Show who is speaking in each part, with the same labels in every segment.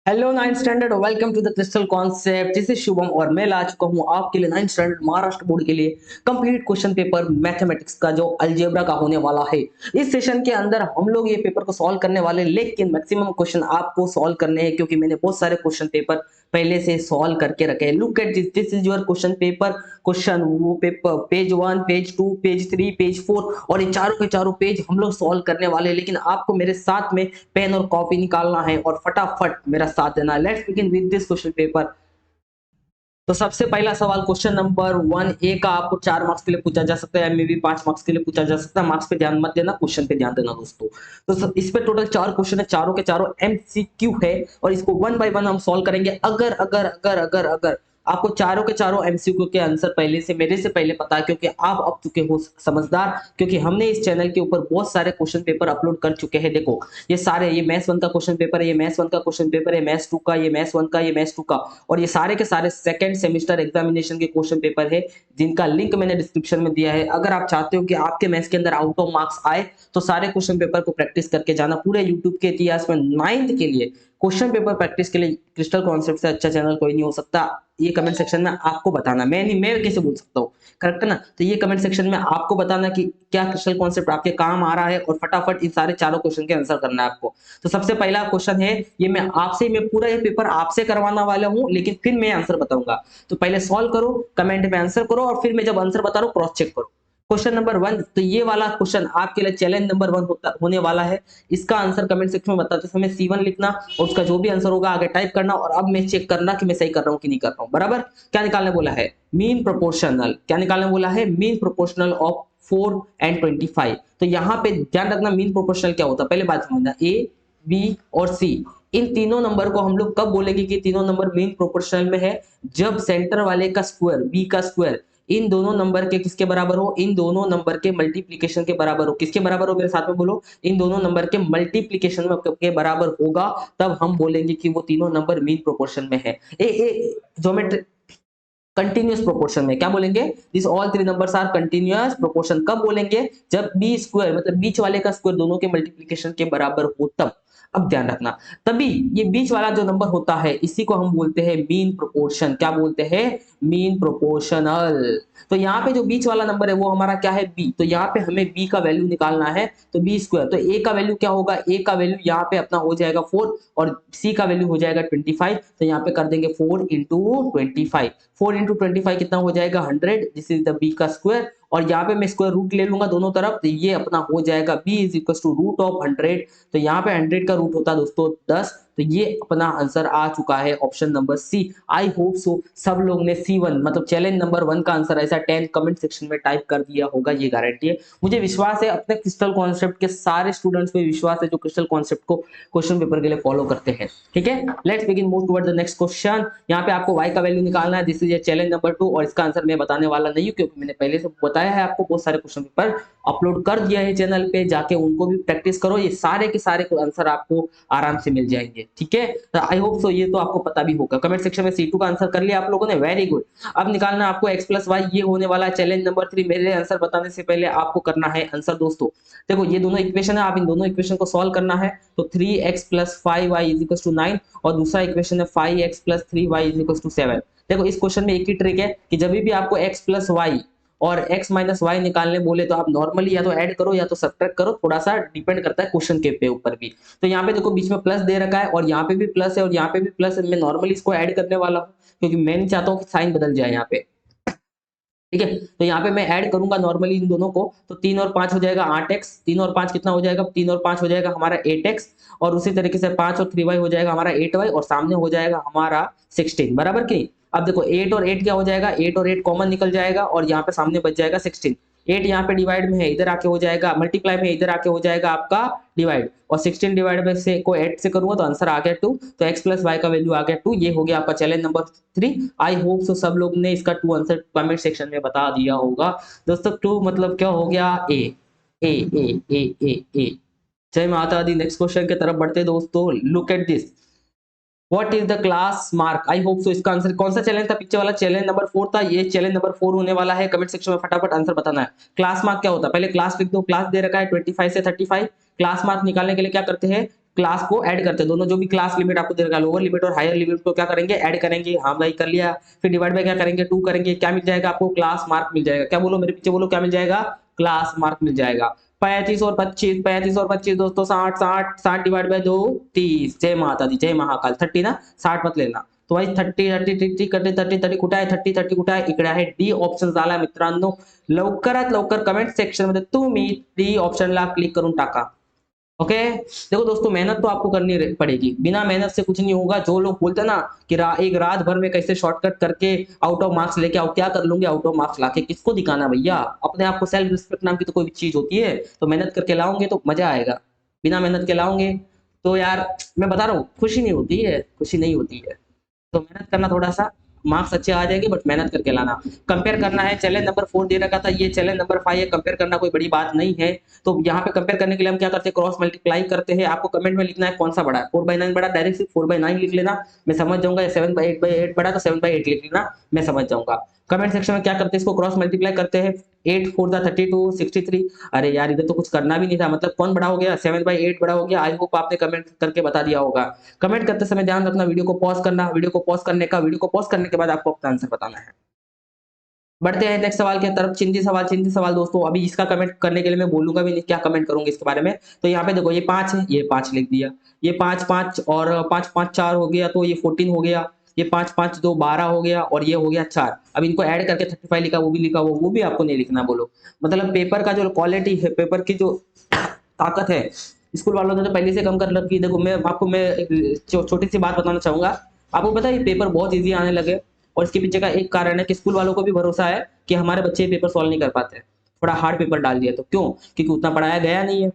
Speaker 1: Hello ninth standard, welcome to the Crystal Concept. This is Shubham और मैं ला चुका हूँ आपके लिए नाइन्थ स्टैंडर्ड महाराष्ट्र बोर्ड के लिए कंप्लीट क्वेश्चन पेपर मैथमेटिक्स का जो अलजेब्रा का होने वाला है। इस सेशन के अंदर हम लोग ये पेपर को सॉल्व करने वाले, लेकिन मैक्सिमम क्वेश्चन आपको सॉल्व करने हैं क्योंकि मैंने बहुत सारे क्वेश्चन पेपर पहले से सॉल्व करके रखे हैं। Look at this is your question paper. Question वो paper page 1, page 2, page 3, page 4 और ये चारों के चारों पेज हम लोग सॉल्व करने वाले हैं, लेकिन आपको मेरे साथ में पेन और कॉपी निकालना है और फटाफट मेरा साथ देना है। Let's begin with this question paper. तो सबसे पहला सवाल क्वेश्चन नंबर 1 ए का आपको 4 मार्क्स के लिए पूछा जा सकता है, मे भी 5 मार्क्स के लिए पूछा जा सकता है। मार्क्स पे ध्यान मत देना, क्वेश्चन पे ध्यान देना दोस्तों। तो इस पे टोटल 4 क्वेश्चन है, चारों के चारों एमसीक्यू है और इसको वन बाय वन हम सॉल्व करेंगे। अगर अगर अगर अगर अगर आपको चारों के चारों एमसीक्यू के आंसर पहले से मेरे से पहले पता है, क्योंकि आप अब चुके हो समझदार, क्योंकि हमने इस चैनल के ऊपर बहुत सारे क्वेश्चन पेपर अपलोड कर चुके हैं। देखो ये सारे, ये मैथ्स 1 का क्वेश्चन पेपर है, ये मैथ्स 1 का क्वेश्चन पेपर है, मैथ्स 2 का, ये मैथ्स 1 का, ये मैथ्स 2 का, और ये सारे के सारे सेकंड सेमेस्टर एग्जामिनेशन के क्वेश्चन पेपर है जिनका लिंक मैंने डिस्क्रिप्शन में दिया है। अगर आप चाहते हो कि आपके मैथ्स के अंदर आउट ऑफ मार्क्स आए तो सारे क्वेश्चन पेपर को प्रैक्टिस करके जाना। पूरे यूट्यूब के इतिहास में 9th के लिए क्वेश्चन पेपर प्रैक्टिस के लिए क्रिस्टल कॉन्सेप्ट से अच्छा चैनल कोई नहीं हो सकता। ये कमेंट सेक्शन में आपको बताना, मैं नहीं, मैं कैसे बोल सकता हूँ, करेक्ट है ना। तो ये कमेंट सेक्शन में आपको बताना कि क्या क्रिस्टल कॉन्सेप्ट आपके काम आ रहा है और फटाफट इन सारे चारों क्वेश्चन के आंसर करना है आपको। तो सबसे पहला क्वेश्चन है, ये मैं पूरा ये पेपर आपसे करवाना वाला हूँ, लेकिन फिर मैं आंसर बताऊंगा। तो पहले सॉल्व करो, कमेंट में आंसर करो और फिर मैं जब आंसर बता रहा हूँ क्रॉस चेक करो। क्वेश्चन नंबर 1, तो ये वाला क्वेश्चन आपके लिए चैलेंज नंबर 1 होने वाला है। इसका आंसर कमेंट सेक्शन में बताते समय C1 लिखना और उसका जो भी आंसर होगा आगे टाइप करना, और अब मैं चेक करना कि मैं सही कर रहा हूँ कि नहीं कर रहा हूँ। बराबर। क्या निकालने बोला है? Mean proportional. क्या निकालने बोला है? Mean proportional of 4 and 25। तो यहाँ पे ध्यान रखना, मीन प्रोपोर्शनल क्या होता है पहले बात समझना। ए, बी और सी, इन तीनों नंबर को हम लोग कब बोलेंगे कि तीनों नंबर मीन प्रोपोर्शनल में है? जब सेंटर वाले का स्क्वायर, बी का स्क्वायर, इन दोनों नंबर के किसके बराबर हो? इन दोनों नंबर के मल्टीप्लीकेशन के बराबर हो। किसके बराबर हो? मेरे साथ में बोलो। इन दोनों नंबर के मल्टीप्लीकेशन में के बराबर होगा, तब हम बोलेंगे कि वो तीनों नंबर मीन प्रोपोर्शन में है। ज्योमेट्री कंटिन्यूअस प्रोपोर्शन में क्या बोलेंगे? This all three numbers are continuous proportion. कब बोलेंगे? जब बी स्क्वायर मतलब बीच वाले का स्क्वायर दोनों के मल्टीप्लीकेशन के बराबर हो तब। अब ध्यान रखना, तभी ये बीच वाला जो नंबर होता है इसी को हम बोलते हैं मीन प्रोपोर्शन। क्या बोलते हैं? Mean proportional. तो यहाँ पे जो बीच वाला नंबर है वो हमारा क्या है? बी। तो यहाँ पे हमें बी का वैल्यू निकालना है, तो बी स्क्वायर। तो ए का वैल्यू क्या होगा? ए का वैल्यू यहाँ पे अपना हो जाएगा 4 और सी का वैल्यू हो जाएगा 25। तो यहाँ पे कर देंगे 4 इंटू 25। 4 इंटू 25 कितना हो जाएगा? 100। दिस इज द बी का स्क्वायर, और यहाँ पे मैं स्क्वायर रूट ले लूंगा दोनों तरफ, तो ये अपना हो जाएगा b is equal to root of 100। तो यहाँ पे 100 का रूट होता है दोस्तों 10। तो ये अपना आंसर आ चुका है option number C. I hope so सब लोग ने C1 मतलब चैलेंज नंबर 1 का आंसर ऐसा 10 कमेंट सेक्शन में टाइप कर दिया होगा, ये गारंटी है। मुझे विश्वास है, अपने क्रिस्टल कॉन्सेप्ट के सारे स्टूडेंट्स पे विश्वास है जो क्रिस्टल कॉन्सेप्ट को क्वेश्चन पेपर के लिए फॉलो करते हैं। ठीक है, let's begin move toward the next question. यहाँ पे आपको y का वैल्यू निकालना है। दिस इज चैलेंज नंबर 2 और इसका आंसर मैं बताने वाला नहीं हूँ क्योंकि मैंने पहले से बताया है आपको, बहुत सारे क्वेश्चन पेपर अपलोड कर दिया है चैनल पे, जाके उनको भी प्रैक्टिस करो। ये सारे के सारे आंसर आपको आराम से मिल जाएंगे। ठीक है, तो आई होप सो ये तो आपको पता भी होगा। कमेंट सेक्शन में C2 का आंसर कर लिया आप लोगों ने, वेरी गुड। अब निकालना आपको x प्लस वाई, ये होने वाला चैलेंज नंबर 3। मेरे आंसर बताने से पहले आपको करना है आंसर दोस्तों। देखो ये दोनों इक्वेशन है, आप इन दोनों इक्वेशन को सॉल्व करना है। तो 3x plus 5y is equal to 9 और दूसरा इक्वेशन है 5x plus 3y is equal to 7। देखो इस क्वेश्चन में एक ही ट्रिक है कि जब भी आपको x प्लस वाई और x माइनस वाई निकालने बोले तो आप नॉर्मली या तो ऐड करो या तो सब्ट्रैक्ट करो, थोड़ा सा डिपेंड करता है क्वेश्चन के पे ऊपर भी। तो यहाँ पे देखो बीच में प्लस दे रखा है और यहाँ पे भी प्लस है और यहाँ पे भी प्लस है। मैं नॉर्मली इसको ऐड करने वाला हूँ क्योंकि मैं नहीं चाहता हूँ कि साइन बदल जाए यहाँ पे। ठीक है, तो यहाँ पे मैं ऐड करूंगा नॉर्मली इन दोनों को, तो 3 और 5 हो जाएगा 8x। 3 और 5 कितना हो जाएगा? 3 और 5 हो जाएगा हमारा 8x, और उसी तरीके से 5 और 3y हो जाएगा हमारा 8y, और सामने हो जाएगा हमारा 16। बराबर की? अब देखो 8 और 8 क्या हो जाएगा? 8 और 8 कॉमन निकल जाएगा और यहाँ पे सामने बच जाएगा 16। 8 यहाँ पे डिवाइड में है, इधर आके हो जाएगा मल्टीप्लाई में, इधर आके हो जाएगा आपका डिवाइड, और 16 डिवाइड बाय से को 8 से करूंगा तो आंसर आ गया 2। तो x प्लस वाई का वैल्यू आ गया 2। ये हो गया आपका चैलेंज नंबर 3। आई होप सो सब लोग ने इसका 2 आंसर कमेंट सेक्शन में बता दिया होगा दोस्तों। 2 मतलब क्या हो गया? ए ए ए ए ए ए। जय माता दी। नेक्स्ट क्वेश्चन की तरफ बढ़ते दोस्तों। Look at this, what is the class mark? I hope सो इसका आंसर, कौन सा चैलेंज था? पीछे वाला चैलेंज नंबर 4 था, ये चैलेंज नंबर 4 होने वाला है। कमेंट सेक्शन में फटाफट आंसर बताना है। क्लास मार्क क्या होता है? पहले क्लास लिख दो। क्लास दे रखा है 25 से 35। क्लास मार्क निकालने के लिए क्या करते हैं? क्लास को ऐड करते हैं, दोनों जो भी क्लास लिमिट आपको दे रखा है लोअर लिमिट और हायर लिमिट को क्या करेंगे ऐड करेंगे। हाँ भाई कर लिया। फिर डिवाइड बाय क्या करेंगे 2 करेंगे, क्या मिल जाएगा आपको क्लास मार्क मिल जाएगा। क्या बोलो मेरे पीछे बोलो क्या मिल जाएगा क्लास मार्क मिल जाएगा। 35 और 25 दोस्तों 60 60 60 डिवाइड बाय 2 30। जय माता दी जय महाकाल। 30 ना 60 मत लेना। तो भाई 30 कुठे आहे 30 कुठे आहे इकडे आहे डी ऑप्शन झाला मित्रांनो। लवकरात लवकर कमेंट सेक्शन मध्ये तुम्ही डी ऑप्शनला क्लिक करून टाका। ओके देखो दोस्तों मेहनत तो आपको करनी पड़ेगी, बिना मेहनत से कुछ नहीं होगा। जो लोग बोलते हैं ना कि एक रात भर में कैसे शॉर्टकट करके आउट ऑफ मार्क्स लेके आओ, क्या कर लूंगे आउट ऑफ मार्क्स लाके, किसको दिखाना भैया। अपने आप को सेल्फ रिस्पेक्ट नाम की तो कोई चीज होती है, तो मेहनत करके लाओगे तो मजा आएगा। बिना मेहनत के लाओगे तो यार मैं बता रहा हूँ खुशी नहीं होती है, खुशी नहीं होती है। तो मेहनत करना थोड़ा सा, मार्क्स अच्छे आ जाएंगे बट मेहनत करके लाना। कंपेयर करना है, चैलेंज नंबर 4 दे रखा था, ये चैलेंज नंबर 5 है। कंपेयर करना कोई बड़ी बात नहीं है। तो यहाँ पे कंपेयर करने के लिए हम क्या करते हैं क्रॉस मल्टीप्लाई करते हैं। आपको कमेंट में लिखना है कौन सा बड़ा है, 4/9 बड़ा, डायरेक्ट सिर्फ 4/9 लिख लेना, मैं समझ जाऊंगा। या 7/8 बड़ा तो 7/8 लिख लेना, मैं समझ जाऊंगा। कमेंट सेक्शन में क्या करते हैं इसको क्रॉस मल्टीप्लाई करते हैं। 8 4 32 63। अरे यार इधर तो कुछ करना भी नहीं था, मतलब कौन बड़ा हो गया 7/8 बड़ा हो गया। आई होप आपने कमेंट करके बता दिया होगा। कमेंट करते समय ध्यान रखना, वीडियो को पॉज करना, वीडियो को पॉज करने के बाद आपको अपना आंसर बताना है। बढ़ते हैं नेक्स्ट सवाल की तरफ। चिंदी सवाल दोस्तों, अभी इसका कमेंट करने के लिए मैं बोलूंगा भी नहीं क्या कमेंट करूंगा इसके बारे में। तो यहाँ पे देखो ये 5 है, ये 5 लिख दिया। ये 5 5 और 5 5 4 हो गया तो ये 14 हो गया। ये 5 5 2 12 हो गया और ये हो गया 4। अब इनको ऐड करके 35 लिखा, वो भी लिखा, वो भी आपको नहीं लिखना। बोलो मतलब पेपर का जो क्वालिटी है, पेपर की जो ताकत है, स्कूल वालों ने तो पहले से कम कर रखी। देखो मैं एक छोटी सी बात बताना चाहूंगा। आपको पता है ये पेपर बहुत ईजी आने लगे, और इसके पीछे का एक कारण है कि स्कूल वालों को भी भरोसा है कि हमारे बच्चे पेपर सॉल्व नहीं कर पाते, थोड़ा हार्ड पेपर डाल दिया। तो क्यों? क्योंकि उतना पढ़ाया गया नहीं है,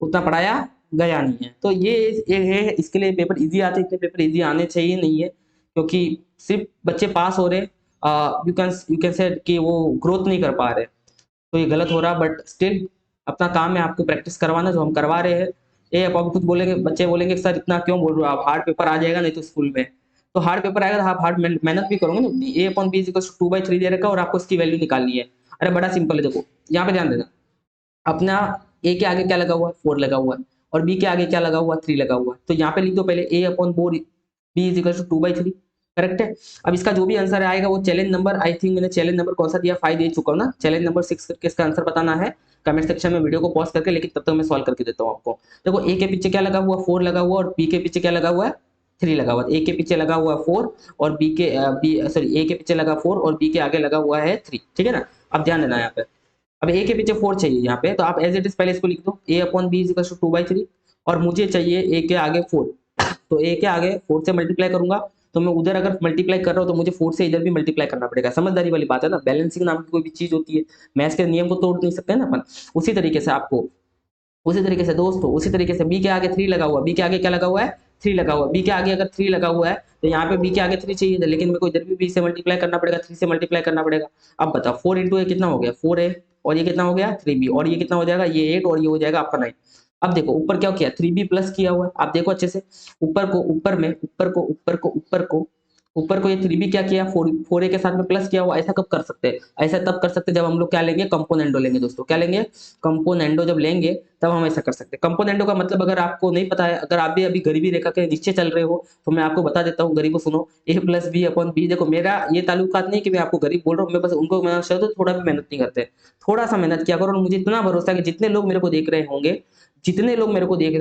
Speaker 1: उतना पढ़ाया गया नहीं है। तो ये इसके लिए पेपर इजी आते, इतने पेपर इजी आने चाहिए नहीं है, क्योंकि सिर्फ बच्चे पास हो रहे, यू कैन से कि वो ग्रोथ नहीं कर पा रहे, तो ये गलत हो रहा। बट स्टिल अपना काम है आपको प्रैक्टिस करवाना, जो हम करवा रहे हैं। ये आप कुछ बोलेंगे, बच्चे बोलेंगे सर इतना क्यों बोल रहे हो आप, हार्ड पेपर आ जाएगा नहीं तो स्कूल में। तो हार्ड पेपर आएगा तो आप हार्ड मेहनत भी करोगे ना। A/B = 2/3 दे रखा है और आपको इसकी वैल्यू निकालनी है। अरे बड़ा सिंपल है, देखो यहाँ पे ध्यान देना। अपना ए के आगे क्या लगा हुआ है 4 लगा हुआ है, और बी के आगे क्या लगा हुआ है 3 लगा हुआ है। तो यहाँ पे लिख दो पहले A/B = 2/3। करेक्ट है। अब इसका जो भी आंसर आएगा वो चैलेंज नंबर, आई थिंक मैंने चैलेंज नंबर कौन सा दिया 5 दे चुका हूँ ना, चैलेंज नंबर 6 करके इसका आंसर बताना है कमेंट सेक्शन में, वीडियो को पॉज करके। लेकिन तब तक मैं सॉल्व करके देता हूँ आपको। देखो ए के पीछे क्या लगा हुआ 4 लगा हुआ, और बी के पीछे क्या लगा हुआ है 3 लगा हुआ। ए के पीछे लगा हुआ 4 और ए के पीछे लगा 4 और बी के आगे लगा हुआ है 3। ठीक है ना। अब ध्यान देना यहाँ पे, अब ए के पीछे 4 चाहिए यहाँ पे, तो आप एज इट इज पहले इसको लिख दो A/B = 2/3, और मुझे चाहिए ए के आगे 4। तो ए के आगे 4 से मल्टीप्लाई करूंगा, तो मैं उधर अगर मल्टीप्लाई कर रहा हूँ तो मुझे 4 से इधर भी मल्टीप्लाई करना पड़ेगा। समझदारी वाली बात है ना, बैलेंसिंग नाम की कोई भी चीज होती है, मैथ्स के नियम को तोड़ नहीं सकते ना अपन। उसी तरीके से आपको, उसी तरीके से दोस्तों, उसी तरीके से बी के आगे 3 लगा हुआ, बी के आगे क्या लगा हुआ है 3 लगा हुआ। बी के आगे अगर 3 लगा हुआ है तो यहाँ पे बी के आगे 3 चाहिए, लेकिन मेरे को इधर भी बी से मल्टीप्लाई करना पड़ेगा, 3 से मल्टीप्लाई करना पड़ेगा। अब बताओ 4 इंटू ए कितना हो गया 4a, और ये कितना हो गया 3b, और ये कितना हो जाएगा ये 8, और ये हो जाएगा आपका 9। अब देखो ऊपर क्या किया 3b प्लस किया हुआ है, आप देखो अच्छे से ऊपर को, ऊपर को ये 3b क्या किया 4a के साथ में प्लस किया हुआ। ऐसा कब कर सकते हैं? ऐसा तब कर सकते हैं जब हम लोग क्या लेंगे कंपोनेंडो लेंगे दोस्तों। क्या लेंगे? कंपोनेंडो जब लेंगे तब हम ऐसा कर सकते हैं। कंपोनेंडो का मतलब अगर आपको नहीं पता है, अगर आप भी अभी गरीबी रेखा के नीचे चल रहे हो, तो मैं आपको बता देता हूँ गरीबों सुनो, A+B/B। देखो मेरा ये ताल्लुकात नहीं कि मैं आपको गरीब बोल रहा हूँ, मैं बस उनको मेहनत चाहिए तो थोड़ा भी मेहनत नहीं करते। थोड़ा सा मेहनत किया करो, और मुझे इतना भरोसा है कि जितने लोग मेरे को देख रहे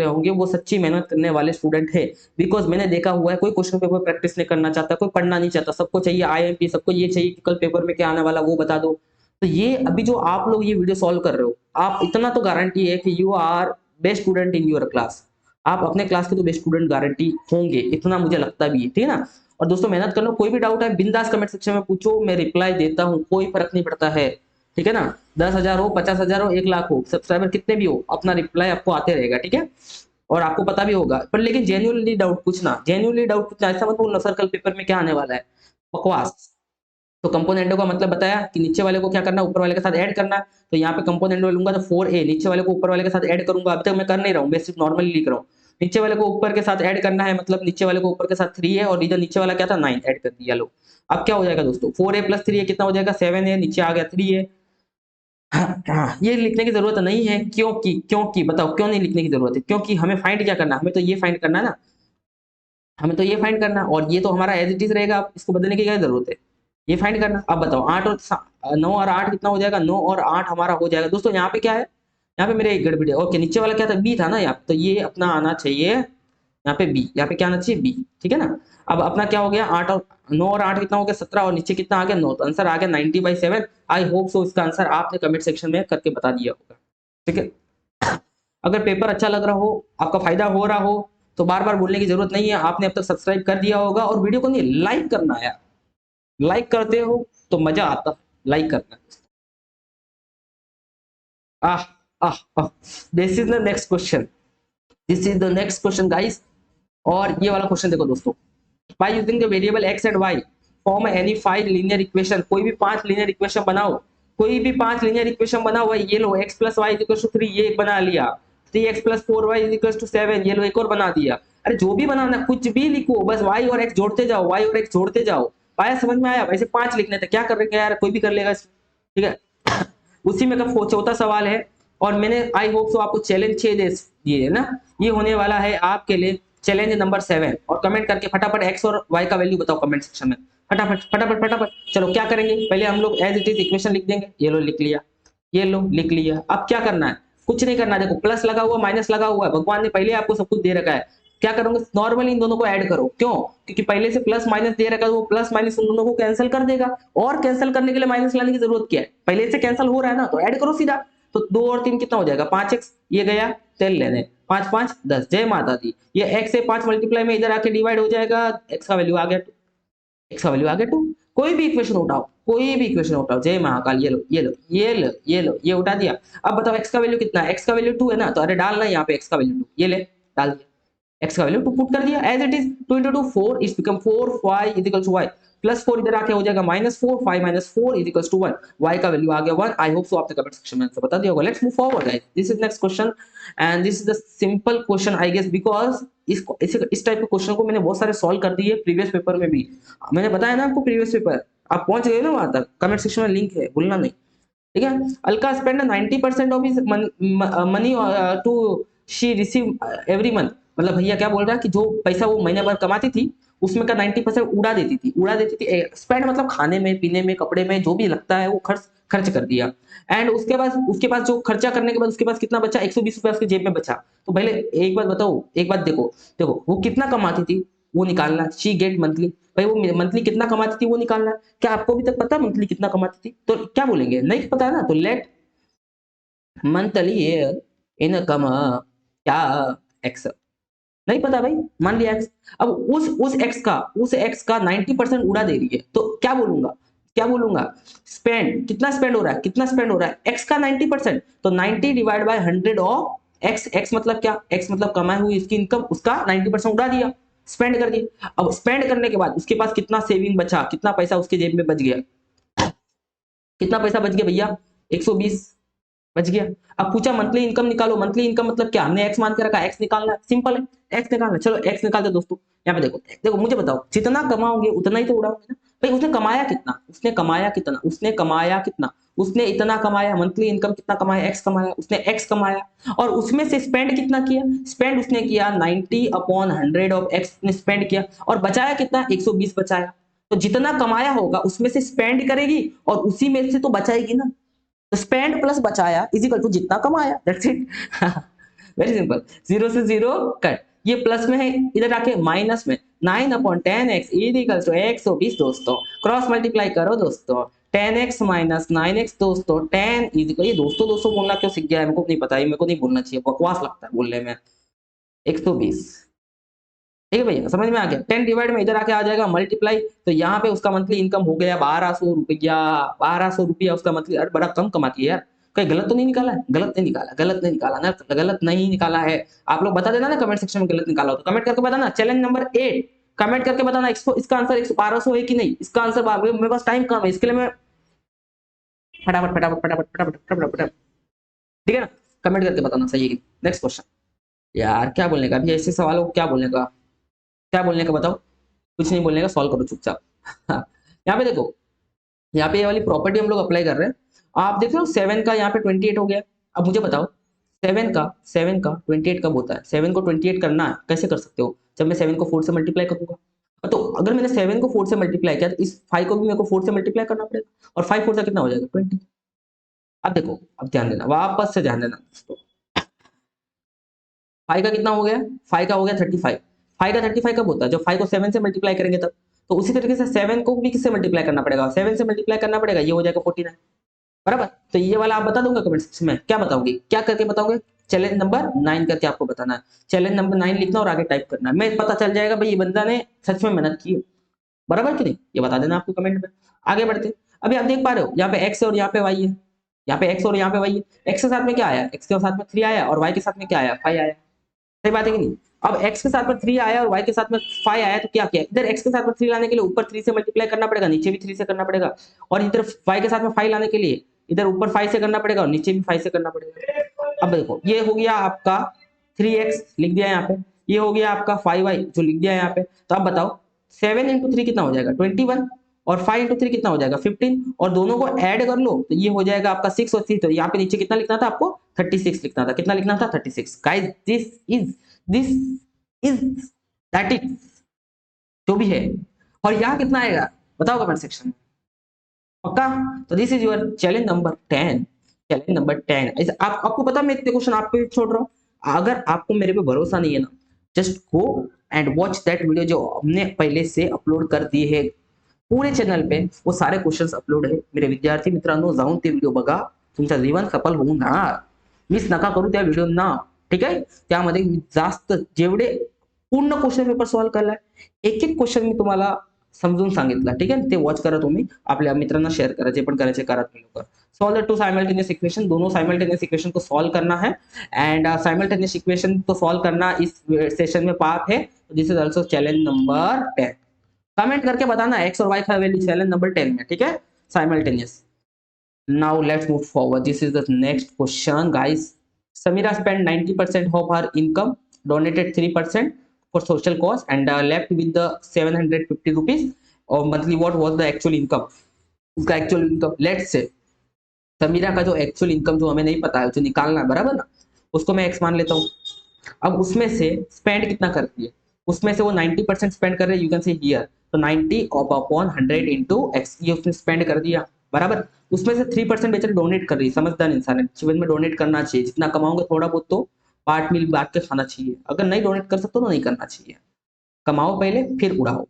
Speaker 1: होंगे, वो सच्ची मेहनत करने वाले स्टूडेंट है। बिकॉज मैंने देखा हुआ है कोई क्वेश्चन पेपर प्रैक्टिस नहीं करना चाहता, कोई पढ़ना नहीं चाहता, सबको चाहिए IMP, सबको ये चाहिए कि कल पेपर में क्या आने वाला वो बता दो। तो ये अभी जो आप लोग ये वीडियो सॉल्व कर रहे हो, आप इतना तो गारंटी है कि you are best student in your class. आप अपने क्लास के तो बेस्ट स्टूडेंट गारंटी होंगे, इतना मुझे लगता भी है। ठीक है ना। और दोस्तों मेहनत करना, कोई भी डाउट है बिंदास कमेंट सेक्शन में पूछो, मैं रिप्लाई देता हूँ, कोई फर्क नहीं पड़ता है। ठीक है ना। 10,000 हो 50,000 हो 1 लाख हो सब्सक्राइबर कितने भी हो, अपना रिप्लाई आपको आते रहेगा। ठीक है। और आपको पता भी होगा, पर लेकिन जेन्युइनली डाउट पूछना, ऐसा मत बोलना सर कल पेपर में क्या आने वाला है, बकवास। तो कंपोनेंटो का मतलब बताया कि नीचे वाले को क्या करना, ऊपर वाले के साथ ऐड करना है। तो यहाँ पे कंपोनेंटो लूंगा तो 4a, नीचे वाले को ऊपर वाले के साथ ऐड करूंगा। अभी तक मैं कर नहीं रहा हूँ, मैं सिर्फ नॉर्मली लिख रहा हूँ। नीचे वाले को ऊपर के साथ ऐड करना है, मतलब नीचे वाले को ऊपर के साथ 3 है, और इधर नीचे वाला क्या था 9 ऐड कर दिया। लो अब क्या हो जाएगा दोस्तों 4a + 3a कितना हो जाएगा 7a, नीचे आ गया 3a, ये लिखने की जरूरत नहीं है, क्योंकि बताओ क्यों नहीं लिखने की जरूरत है? क्योंकि हमें फाइंड क्या करना है? हमें तो ये फाइंड करना है ना, हमें तो ये फाइंड करना है, और ये तो हमारा एज इट इज रहेगा, अब इसको बदलने की क्या जरूरत है? ये फाइंड करना। अब बताओ 9 और 8 कितना हो जाएगा? 9 और 8 हमारा हो जाएगा। दोस्तों यहाँ पे क्या है? यहाँ पे मेरे एक गड़बड़ी है। ओके, नीचे वाला क्या था? बी था ना यहाँ पे, तो ये अपना आना चाहिए यहाँ पे बी, यहाँ पे क्या आना चाहिए? बी, ठीक है ना। अब अपना क्या हो गया? 8 और 9 और 8 कितना हो गया? 17, और नीचे कितना आ गया? 9, तो आंसर आ गया 90/7। आई होप सो इसका आंसर आपने कमेंट सेक्शन में करके बता दिया होगा, ठीक है। अगर पेपर अच्छा लग रहा हो, आपका फायदा हो रहा हो, तो बार बार बोलने की जरूरत नहीं है, आपने अब तक सब्सक्राइब कर दिया होगा, और वीडियो को नहीं लाइक करना है। लाइक करते हो तो मजा आता, लाइक करना। Ah ah ah, this is the next question, this is the next question guys. और ये वाला क्वेश्चन देखो दोस्तों, by using the variable x and y form any 5 linear equation. कोई भी 5 लीनियर इक्वेशन बनाओ, कोई भी 5 लीनियर इक्वेशन बनाओ भाई। ये लो x + y = 3, ये एक बना लिया। 3x + 4y = 7, ये लो एक और बना दिया। अरे जो भी बनाना, कुछ भी लिखो, बस y और x जोड़ते जाओ, y और x जोड़ते जाओ। आया समझ में? आया? वैसे 5 लिखने थे, क्या कर रहे हैं यार, कोई भी कर लेगा, ठीक है। उसी में का चौथा सवाल है, और मैंने आई होप सो आपको चैलेंज 6 दे दिए है ना। ये होने वाला है आपके लिए चैलेंज नंबर 7, और कमेंट करके फटाफट x और y का वैल्यू बताओ कमेंट सेक्शन में, फटाफट फटाफट फटाफट। चलो क्या करेंगे, पहले हम लोग एज इट इज इक्वेशन लिख देंगे। ये लो लिख लिया, ये लो लिख लिया। अब क्या करना है? कुछ नहीं करना है, देखो प्लस लगा हुआ, माइनस लगा हुआ है, भगवान ने पहले आपको सब कुछ दे रखा है। क्या करोगे? नॉर्मली इन दोनों को ऐड करो। क्यों? क्योंकि पहले से प्लस माइनस दे रखा है, तो वो प्लस माइनस उन दोनों को कैंसिल कर देगा, और कैंसिल करने के लिए माइनस लाने की जरूरत क्या है? पहले से कैंसिल हो रहा है ना, तो ऐड करो सीधा। तो 2 और 3 कितना हो जाएगा? 5x, ये गया 10 लेने, 5 5 10, जय माता दी। ये x से 5 मल्टीप्लाई में इधर आके डिवाइड हो जाएगा, x का वैल्यू आ गया 2, x का वैल्यू आ गया 2। कोई भी इक्वेशन उठाओ, कोई भी इक्वेशन उठाओ, जय महाकाल। ये लो ये लो ये लो ये लो, ये उठा दिया। अब बताओ x का वैल्यू कितना है? x का वैल्यू 2 है ना, तो अरे डालना यहाँ पे x का वैल्यू 2, ये ले डाल दिया। x का वैल्यू 2 पुट कर दिया, as it is. 2 into 2 4, it's become 4, y equal to y, plus 4 इधर आके हो जाएगा -4, 5 -4 इक्वल टू 1, y का वैल्यू आ गया 1। आई होप सो आपने कमेंट सेक्शन में आंसर बता दिया होगा। Let's move forward guys, this is next question, and this is the simple question I guess, because इस टाइप के क्वेश्चन को मैंने बहुत सारे सॉल्व कर दिए प्रीवियस पेपर में भी। मैंने बताया ना आपको प्रीवियस पेपर, आप पहुंच गए ना वहां तक, कमेंट सेक्शन में लिंक है, भूलना नहीं, ठीक है। Alka spend 90% of his money to she receive every month. मतलब भैया क्या बोल रहा है कि जो पैसा वो महीने भर कमाती थी, उसमें का 90% उड़ा देती थी, उड़ा देती थी। स्पेंड मतलब खाने में, पीने में, कपड़े में, जो भी लगता है वो खर्च खर्च कर दिया। एंड उसके पास जो खर्चा करने के बाद उसके पास कितना बचा? 120 रुपया उसके जेब में बचा। तो पहले एक बात बताओ, एक बात देखो, देखो वो कितना कमाती थी वो निकालना, शी गेट मंथली। भाई वो मंथली कितना कमाती थी वो निकालना। क्या आपको अभी तक पता मंथली कितना कमाती थी? तो क्या बोलेंगे? नहीं पता है ना, तो लेट मंथली इनकम क्या एक्स, नहीं पता भाई, मान लिया एक्स। अब उस एक्स का 90% उड़ा दे रही है, तो क्या बोलूंगा? क्या बोलूंगा? स्पेंड, कितना स्पेंड हो रहा है? कितना स्पेंड हो रहा है? एक्स का 90%, तो 90 divide by 100 of x. X मतलब क्या? एक्स मतलब कमाई हुई इसकी इनकम, उसका 90% उड़ा दिया, स्पेंड कर दिया। अब स्पेंड करने के बाद उसके पास कितना सेविंग बचा, कितना पैसा उसके जेब में बच गया? कितना पैसा बच गया भैया? 120 बच गया। अब पूछा मंथली इनकम निकालो, मंथली इनकम मतलब क्या? हमने एक्स मान के रखा, एक्स निकालना है, सिंपल है, एक्स निकालना। चलो एक्स निकाल दो दोस्तों। यहाँ पे देखो, देखो मुझे बताओ, जितना कमाओगे उतना ही तो उड़ाओगे ना भाई। उसने कमाया कितना? उसने कमाया कितना? उसने कमाया कितना? उसने इतना कमाया, मंथली इनकम कितना कमाया? एक्स कमाया, उसने एक्स कमाया। और उसमें से स्पेंड कितना किया? स्पेंड उसने किया 90/100 ऑफ एक्स ने स्पेंड किया, और बचाया कितना? 120 बचाया। तो जितना कमाया होगा उसमें से स्पेंड करेगी, और उसी में से तो बचाएगी ना। तो स्पेंड प्लस बचाया इज इक्वल टू जितना कमाया, that's it. Very simple, zero से जीरो कट। ये प्लस में है, इधर आके माइनस में 9/10x इज इक्वल टू 120 दोस्तों। क्रॉस मल्टीप्लाई करो दोस्तों, 10x - 9x दोस्तों, 10 इज इक्वल, ये दोस्तों दोस्तों बोलना क्यों सीख गया है? मेरे को नहीं पता, ये मेरे को नहीं बोलना चाहिए, बकवास लगता है बोलने में। 120, ठीक है भैया, समझ में आ गया। 10 डिवाइड में इधर आके आ जाएगा मल्टीप्लाई, तो यहाँ पे उसका मंथली इनकम हो गया 1200 रुपया। 1200 रुपया उसका मंथली। अरे बड़ा कम कमाती है यार, कहीं गलत तो नहीं निकाला है? गलत नहीं निकाला, गलत नहीं निकाला ना, गलत नहीं निकाला है। आप लोग बता देना ना कमेंट सेक्शन में गलत निकाला हो तो, कमेंट करके बताना। चैलेंज नंबर 8, कमेंट करके बताना इसका आंसर 1200 है कि नहीं। इसका आंसर मेरे पास टाइम कम है, इसके लिए मैं फटाफट फटाफट फटाफट फटाफट फटाफट फटाफट, ठीक है ना। कमेंट करके बताना सही है कि। नेक्स्ट क्वेश्चन, यार क्या बोलने का अभी ऐसे सवालों को, क्या बोलने का, क्या बोलने का बताओ? कुछ नहीं बोलने का, सॉल्व करो चुपचाप। यहाँ पे देखो, यहाँ पे ये वाली प्रॉपर्टी हम लोग अप्लाई कर रहे हैं। आप देख रहे हो 7 का यहाँ पे 28 हो गया। अब मुझे बताओ 7 का 28 कब होता है? 7 को 28 करना है, कैसे कर सकते हो? जब मैं 7 को 4 से मल्टीप्लाई करूंगा। तो अगर मैंने 7 को 4 से मल्टीप्लाई किया तो इस 5 को भी मेरे को 4 से मल्टीप्लाई करना पड़ेगा, और 5 4 से कितना हो जाएगा? 20। अब देखो, अब ध्यान देना, वापस से ध्यान देना दोस्तों। 5 का कितना हो गया? 5 का हो गया 35। 5 का 35 कब होता है? जब 5 को 7 से मल्टीप्लाई करेंगे तब। तो उसी तरीके से 7 को भी किससे मल्टीप्लाई करना पड़ेगा? 7 से मल्टीप्लाई करना पड़ेगा, ये हो जाएगा 49। बराबर। तो ये वाला आप बता दूंगा कमेंट सेक्शन में, क्या बताओगे, क्या करके बताओगे? चैलेंज नंबर 9 करके आपको बताना है। चैलेंज नंबर 9 लिखना और आगे टाइप करना है, मैं पता चल जाएगा भाई ये बंदा ने सच में मेहनत की है। बराबर कि नहीं? ये बता देना आपको कमेंट में। आगे बढ़ते हैं। अभी आप देख पा रहे हो यहाँ पे एक्स है और यहाँ पे वाई है। यहाँ पे एक्स और यहाँ पे वाई है। एक्स के साथ में क्या आया? एक्स के साथ में 3 आया, और वाई के साथ में क्या आया? 5 आया। सही बात है कि नहीं? अब x के साथ में 3 आया और y के साथ में 5 आया, तो क्या किया? इधर x के साथ में 3 लाने के लिए ऊपर 3 से मल्टीप्लाई करना पड़ेगा, नीचे भी 3 से करना पड़ेगा। और इधर y के साथ में 5 लाने के लिए इधर ऊपर 5 से करना पड़ेगा और नीचे भी 5 से करना पड़ेगा। अब देखो, ये हो गया आपका 3x लिख दिया यहाँ पे, ये हो गया आपका 5y जो लिख दिया यहाँ पे। तो अब बताओ 7 इंटू 3 कितना हो जाएगा? 21, और 5 इंटू 3 कितना हो जाएगा? 15, और दोनों को ऐड कर लो तो ये हो जाएगा आपका 6 और 3। तो यहाँ पे नीचे कितना लिखना था आपको? 36 लिखना था। कितना लिखना था? 36। Guys this is that is जो भी है। और यहाँ कितना आएगा बताओ कमेंट सेक्शन में, पक्का? तो this is your challenge number 10। Challenge number 10। आपको पता मैं इतने क्वेश्चन आप पे छोड़ रहा हूँ। अगर आपको मेरे पे भरोसा नहीं है ना, just go and watch that video जो हमने पहले से अपलोड कर दी है पूरे चॅनल पे। वो सारे क्वेश्चन्स अपलोड आहे। मेरे विद्यार्थी मित्रांनो, जाऊन ते व्हिडिओ बघा, तुमचं जीवन सफल होऊन जाणार। मिस नका करू त्या व्हिडिओंना, ठीक आहे? त्यामध्ये जास्त जेवढे पूर्ण क्वेश्चन पेपर सॉल्व केलाय, एक एक क्वेश्चन मी तुम्हाला समजून सांगितलं, ठीक आहे? ते वॉच करा तुम्ही, आपल्या मित्रांना शेअर करा, जे पण करायचे करा तुम्ही लोक। Solve the two simultaneous equation, दोनों साइमल्टेनियस इक्वेशन को सॉल्व करना है। एंड साइमल्टेनियस इक्वेशन को सॉल्व करना इस सेशन में पार्ट है। This is also challenge number 10। Comment करके बताना एक्स और वाई का वैल्यू चैलेंज नंबर 10 में, ठीक है? Simultaneous. Now let's move forward. This is the next question guys. Samira spent 90% of her income, donated 3% for social cause, and left with the 750 rupees or monthly. What was the actual income? उसका actual income, let's say Samira का जो actual income जो हमें नहीं पता है, जो निकालना है, बराबर ना, उसको मैं एक्स मान लेता हूँ। अब उसमें से स्पेंड कितना करती है? उसमें से वो 90% स्पेंड कर रहे हैं, यू कैन से हियर। तो 90 अपॉन 100 इंटू एक्स, ये उसने स्पेंड कर दिया, बराबर। उसमें से 3% बेचारे डोनेट कर रही है। समझदार इंसान है, जीवन में डोनेट करना चाहिए। जितना कमाओगे थोड़ा बहुत तो पार्ट मिल बांट के खाना चाहिए। अगर नहीं डोनेट कर सकते तो नहीं करना चाहिए। कमाओ पहले फिर उड़ाओ।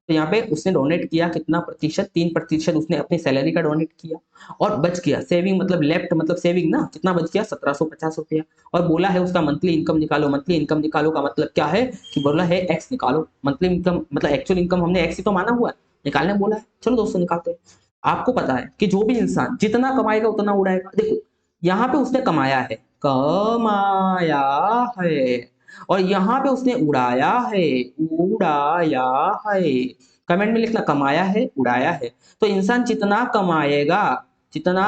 Speaker 1: तो यहाँ पे उसने डोनेट किया कितना प्रतिशत? 3% उसने अपनी सैलरी का डोनेट किया, और बच गया सेविंग, मतलब लेफ्ट मतलब सेविंग ना, कितना बच गया? 1750 रुपया। और बोला है उसका मंथली इनकम निकालो। मंथली इनकम निकालो का मतलब क्या है कि बोला है एक्स निकालो। मंथली इनकम मतलब एक्चुअल इनकम हमने एक्स ही तो माना हुआ है, निकालने बोला है। चलो दोस्तों निकालते हैं। आपको पता है कि जो भी इंसान जितना कमाएगा उतना उड़ाएगा। देखो यहाँ पे उसने कमाया है, कमाया है, और यहाँ पे उसने उड़ाया है, उड़ाया है। कमेंट में लिखना कमाया है, उड़ाया है। तो इंसान जितना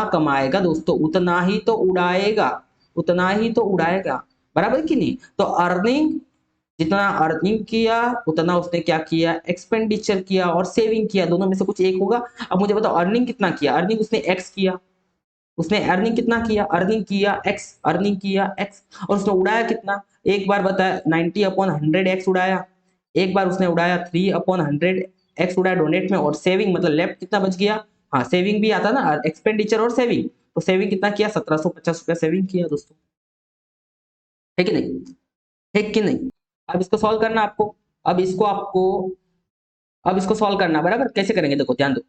Speaker 1: कमाएगा दोस्तों उतना ही तो उड़ाएगा, उतना ही तो उड़ाएगा, बराबर कि नहीं? तो अर्निंग, जितना अर्निंग किया उतना उसने क्या किया? एक्सपेंडिचर किया और सेविंग किया, दोनों में से कुछ एक होगा। अब मुझे बताओ अर्निंग कितना किया? अर्निंग उसने एक्स किया। उसने अर्निंग कितना किया? अर्निंग किया एक्स, अर्निंग किया एक्स। और उसने उड़ाया कितना? एक बार बताया 90 अपॉन 100 एक्स उड़ाया, एक बार उसने उड़ाया 3 अपॉन 100 एक्स उड़ाया डोनेट में। और सेविंग मतलब लेफ्ट कितना बच गया? हाँ सेविंग भी आता ना, एक्सपेंडिचर और सेविंग। तो सेविंग कितना किया? 1750 रुपया सेविंग किया दोस्तों, है कि नहीं? है कि नहीं? अब इसको सॉल्व करना आपको। अब इसको आपको अब इसको सॉल्व करना, बराबर। कैसे करेंगे देखो ध्यान दो।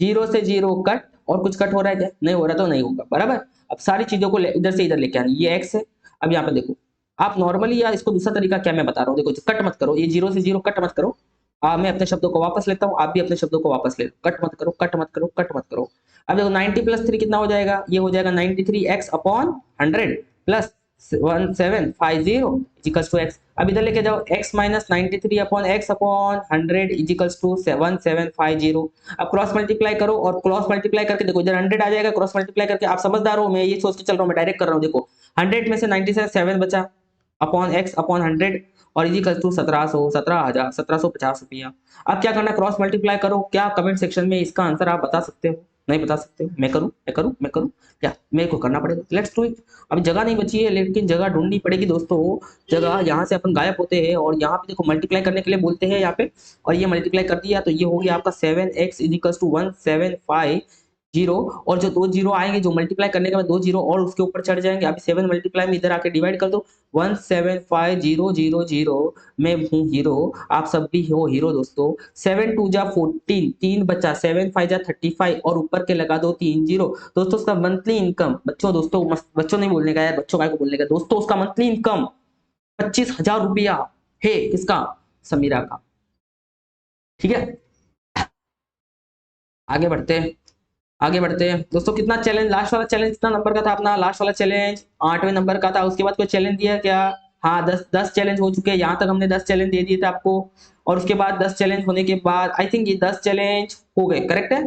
Speaker 1: 0 से 0 कट, और कुछ कट हो रहा है क्या? नहीं हो रहा तो नहीं होगा, बराबर। अब सारी चीजों को इधर से इधर लेके आनी। ये एक्स है। अब यहाँ पे देखो, आप नॉर्मली, या इसको दूसरा तरीका क्या मैं बता रहा हूँ, देखो कट मत करो। ये 0 से 0 कट मत करो। मैं अपने शब्दों को वापस लेता हूँ, आप भी अपने शब्दों को वापस ले लो। कट मत करो, कट मत करो, कट मत करो। अब देखो 90 प्लस 3 कितना हो जाएगा? ये हो जाएगा 93 x upon 100 plus 1750 is equals to x. अब इधर लेके जाओ, x minus 93 upon x upon 100 is equals to 1750। अब क्रॉस मल्टीप्लाई करो, और क्रॉस मल्टीप्लाई करके देखो इधर 100 आ जाएगा। क्रॉस मल्टीप्लाई करके, आप समझदार हो, मैं ये सोच के चल रहा हूँ, मैं डायरेक्ट कर रहा हूँ। देखो 100 में से 97 बचा अपॉन एक्स अपॉन 100, और इजिकल्स टू 1750 रुपया। अब क्या करना? क्रॉस मल्टीप्लाई करो। क्या कमेंट सेक्शन में इसका आंसर आप बता सकते हो? नहीं बता सकते? मैं करूं क्या? मेरे को करना पड़ेगा। Let's do it. अभी जगह नहीं बची है, लेकिन जगह ढूंढनी पड़ेगी दोस्तों। जगह यहाँ से अपन गायब होते हैं और यहाँ पे देखो मल्टीप्लाई करने के लिए बोलते हैं यहाँ पे, और ये मल्टीप्लाई कर दिया तो ये हो गया आपका 7x इजिकल्स टू 175 और जो दो जीरो आएंगे, जो मल्टीप्लाई करने के बाद दो जीरो और उसके ऊपर चढ़ जाएंगे। अभी 7 मल्टीप्लाई में इधर आके डिवाइड कर दो, 175,000 मैं हूँ हीरो, आप सब भी हो हीरो दोस्तों। 7 2 जा 14, 3 बचा, 7 5 जा 35 और ऊपर के लगा दो 3 जीरो। दोस्तों उसका मंथली इनकम, दोस्तों बच्चों नहीं बोलने का यार, बच्चों का बोलने का दोस्तों, उसका मंथली इनकम 25,000 रुपया है। किसका? समीरा का। ठीक है, आगे बढ़ते हैं। आगे बढ़ते हैं दोस्तों। कितना चैलेंज, लास्ट वाला चैलेंज कितना नंबर का था अपना? लास्ट वाला चैलेंज 8वें नंबर का था। उसके बाद कोई चैलेंज दिया क्या? हाँ, 10 चैलेंज हो चुके हैं। यहाँ तक हमने 10 चैलेंज दे दिए थे आपको, और उसके बाद 10 चैलेंज होने के बाद आई थिंक ये 10 चैलेंज हो गए, करेक्ट है।